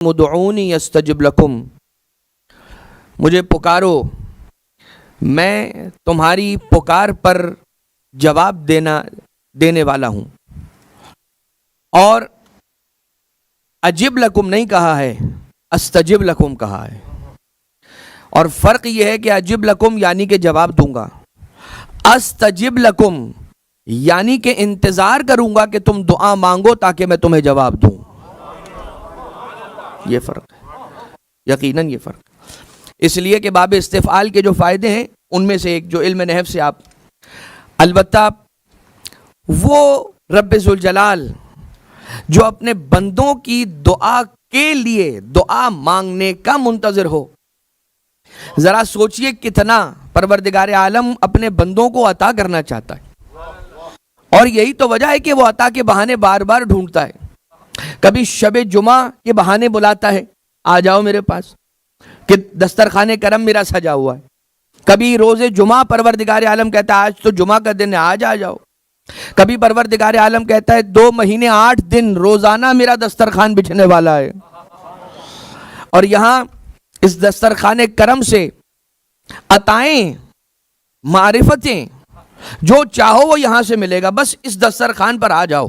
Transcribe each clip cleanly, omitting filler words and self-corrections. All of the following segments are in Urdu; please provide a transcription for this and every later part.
ادعونی استجب لکم، مجھے پکارو میں تمہاری پکار پر جواب دینے والا ہوں. اور اجب لکم نہیں کہا ہے، استجب لکم کہا ہے. اور فرق یہ ہے کہ اجب لکم یعنی کہ جواب دوں گا، استجب لکم یعنی کہ انتظار کروں گا کہ تم دعا مانگو تاکہ میں تمہیں جواب دوں. یہ فرق ہے، یقیناً یہ فرق. اس لیے کہ باب استفعال کے جو فائدے ہیں ان میں سے ایک جو علم نحو سے آپ البتہ وہ رب ذوالجلال جو اپنے بندوں کی دعا کے لیے دعا مانگنے کا منتظر ہو. ذرا سوچئے کتنا پروردگار عالم اپنے بندوں کو عطا کرنا چاہتا ہے، اور یہی تو وجہ ہے کہ وہ عطا کے بہانے بار بار ڈھونڈتا ہے. کبھی شب جمعہ کے بہانے بلاتا ہے، آ جاؤ میرے پاس کہ دسترخوان کرم میرا سجا ہوا ہے. کبھی روز جمعہ پروردگار عالم کہتا ہے آج تو جمعہ کا دن ہے، آج آ جاؤ. کبھی پروردگار عالم کہتا ہے 2 مہینے 8 دن روزانہ میرا دسترخوان بچھنے والا ہے. اور یہاں اس دسترخوان کرم سے عطائیں، معرفتیں جو چاہو وہ یہاں سے ملے گا، بس اس دسترخوان پر آ جاؤ.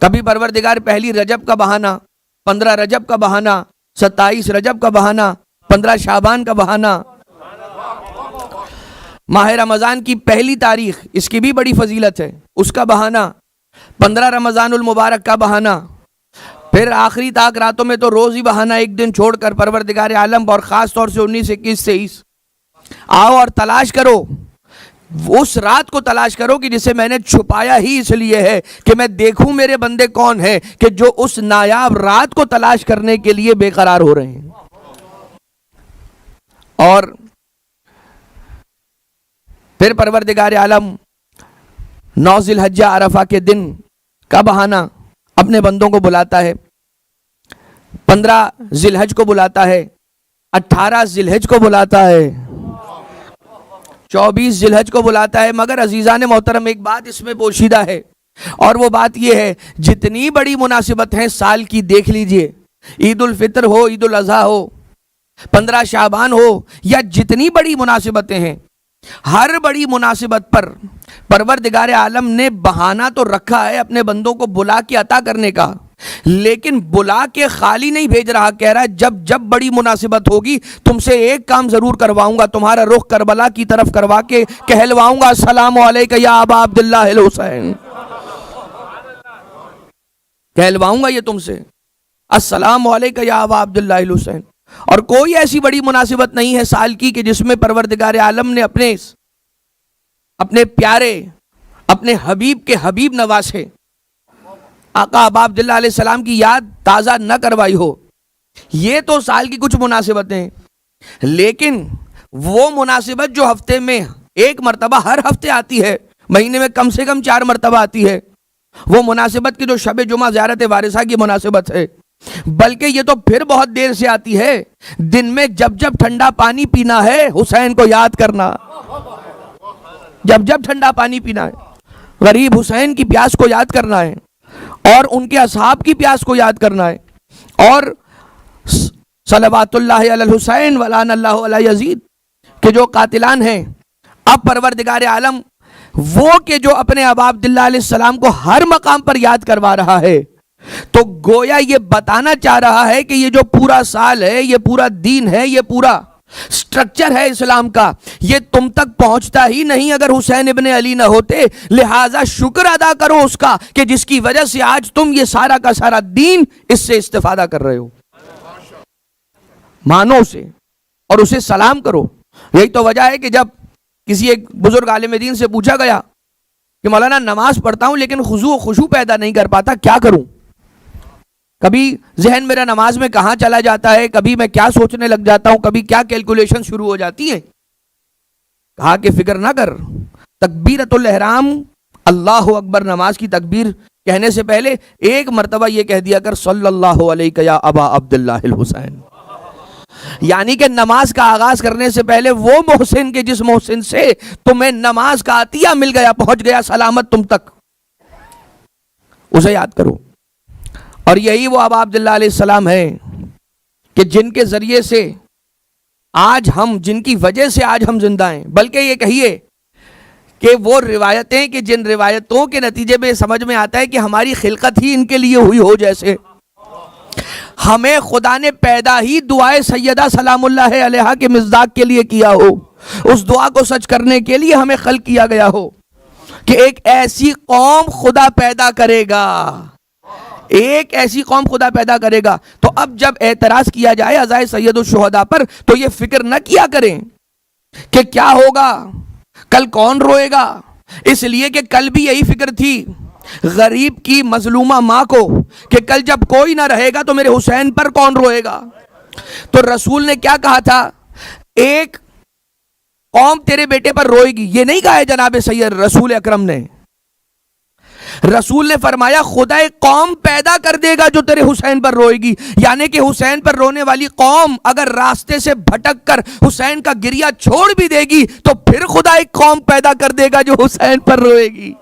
کبھی پروردگار پہلی رجب کا بہانہ، 15 رجب کا بہانہ، 27 رجب کا بہانہ، 15 شعبان کا بہانہ، ماہ رمضان کی پہلی تاریخ اس کی بھی بڑی فضیلت ہے، اس کا بہانہ، 15 رمضان المبارک کا بہانہ، پھر آخری تاک راتوں میں تو روز ہی بہانہ ایک دن چھوڑ کر پروردگار عالم، اور خاص طور سے 19 21 23 آؤ اور تلاش کرو، اس رات کو تلاش کرو کہ جسے میں نے چھپایا ہی اس لیے ہے کہ میں دیکھوں میرے بندے کون ہیں کہ جو اس نایاب رات کو تلاش کرنے کے لیے بے قرار ہو رہے ہیں. اور پھر پروردگار عالم 9 ذی الحجہ عرفہ کے دن کا بہانہ اپنے بندوں کو بلاتا ہے، 15 ذی الحج کو بلاتا ہے، 18 ذی الحج کو بلاتا ہے، 24 ذی الحج کو بلاتا ہے. مگر عزیزان محترم ایک بات اس میں پوشیدہ ہے، اور وہ بات یہ ہے جتنی بڑی مناسبت ہیں سال کی دیکھ لیجئے، عید الفطر ہو، عید الاضحیٰ ہو، 15 شعبان ہو، یا جتنی بڑی مناسبتیں ہیں، ہر بڑی مناسبت پر پروردگار عالم نے بہانہ تو رکھا ہے اپنے بندوں کو بلا کے عطا کرنے کا، لیکن بلا کے خالی نہیں بھیج رہا. کہہ رہا ہے جب بڑی مناسبت ہوگی تم سے ایک کام ضرور کرواؤں گا، تمہارا رخ کربلا کی طرف کروا کے کہلواؤں گا السلام علیکم یا ابا عبداللہ الحسین. کہلواؤں گا یہ تم سے السلام علیکم یا ابا عبداللہ الحسین. اور کوئی ایسی بڑی مناسبت نہیں ہے سال کی کہ جس میں پروردگار عالم نے اپنے پیارے، اپنے حبیب کے حبیب نواسے آقا ابا عبداللہ علیہ السلام کی یاد تازہ نہ کروائی ہو. یہ تو سال کی کچھ مناسبتیں ہیں، لیکن وہ مناسبت جو ہفتے میں ایک مرتبہ ہر ہفتے آتی ہے، مہینے میں کم سے کم 4 مرتبہ آتی ہے، وہ مناسبت کی جو شب جمعہ زیارت وارثہ کی مناسبت ہے، بلکہ یہ تو پھر بہت دیر سے آتی ہے. دن میں جب ٹھنڈا پانی پینا ہے حسین کو یاد کرنا، جب ٹھنڈا پانی پینا ہے غریب حسین کی پیاس کو یاد کرنا ہے، اور ان کے اصحاب کی پیاس کو یاد کرنا ہے، اور صلوات اللہ علی الحسین ولعن اللہ علی یزید کہ جو قاتلان ہیں. اب پروردگار عالم وہ کہ جو اپنے ابا عبداللہ علیہ السلام کو ہر مقام پر یاد کروا رہا ہے، تو گویا یہ بتانا چاہ رہا ہے کہ یہ جو پورا سال ہے، یہ پورا دین ہے، یہ پورا سٹرکچر ہے اسلام کا، یہ تم تک پہنچتا ہی نہیں اگر حسین ابن علی نہ ہوتے. لہٰذا شکر ادا کرو اس کا کہ جس کی وجہ سے آج تم یہ سارا کا سارا دین اس سے استفادہ کر رہے ہو. مانو اسے اور اسے سلام کرو. یہی تو وجہ ہے کہ جب کسی ایک بزرگ عالم دین سے پوچھا گیا کہ مولانا نماز پڑھتا ہوں لیکن خضوع و خشوع پیدا نہیں کر پاتا، کیا کروں؟ کبھی ذہن میرا نماز میں کہاں چلا جاتا ہے، کبھی میں کیا سوچنے لگ جاتا ہوں، کبھی کیا کیلکولیشن شروع ہو جاتی ہے. کہا کہ فکر نہ کر، تکبیرۃ الاحرام اللہ اکبر نماز کی تکبیر کہنے سے پہلے ایک مرتبہ یہ کہہ دیا کر صلی اللہ علیہ یا ابا عبداللہ الحسین. یعنی کہ نماز کا آغاز کرنے سے پہلے وہ محسن کے جس محسن سے تمہیں نماز کا عطیہ مل گیا، پہنچ گیا سلامت تم تک، اسے یاد کرو. اور یہی وہ ابا عبداللہ علیہ السلام ہے کہ جن کے ذریعے سے آج ہم، جن کی وجہ سے آج ہم زندہ ہیں، بلکہ یہ کہیے کہ وہ روایتیں کہ جن روایتوں کے نتیجے میں سمجھ میں آتا ہے کہ ہماری خلقت ہی ان کے لیے ہوئی ہو، جیسے ہمیں خدا نے پیدا ہی دعائے سیدہ سلام اللہ علیہا کے مصداق کے لیے کیا ہو، اس دعا کو سچ کرنے کے لیے ہمیں خلق کیا گیا ہو کہ ایک ایسی قوم خدا پیدا کرے گا، ایک ایسی قوم خدا پیدا کرے گا۔ تو اب جب اعتراض کیا جائے عزائے سید الشہداء پر تو یہ فکر نہ کیا کریں کہ کیا ہوگا، کل کون روئے گا، اس لیے کہ کل بھی یہی فکر تھی غریب کی مظلومہ ماں کو کہ کل جب کوئی نہ رہے گا تو میرے حسین پر کون روئے گا۔ تو رسول نے کیا کہا تھا؟ ایک قوم تیرے بیٹے پر روئے گی، یہ نہیں کہا ہے جناب سید رسول اکرم نے۔ رسول نے فرمایا خدا ایک قوم پیدا کر دے گا جو تیرے حسین پر روئے گی، یعنی کہ حسین پر رونے والی قوم اگر راستے سے بھٹک کر حسین کا گریہ چھوڑ بھی دے گی تو پھر خدا ایک قوم پیدا کر دے گا جو حسین پر روئے گی۔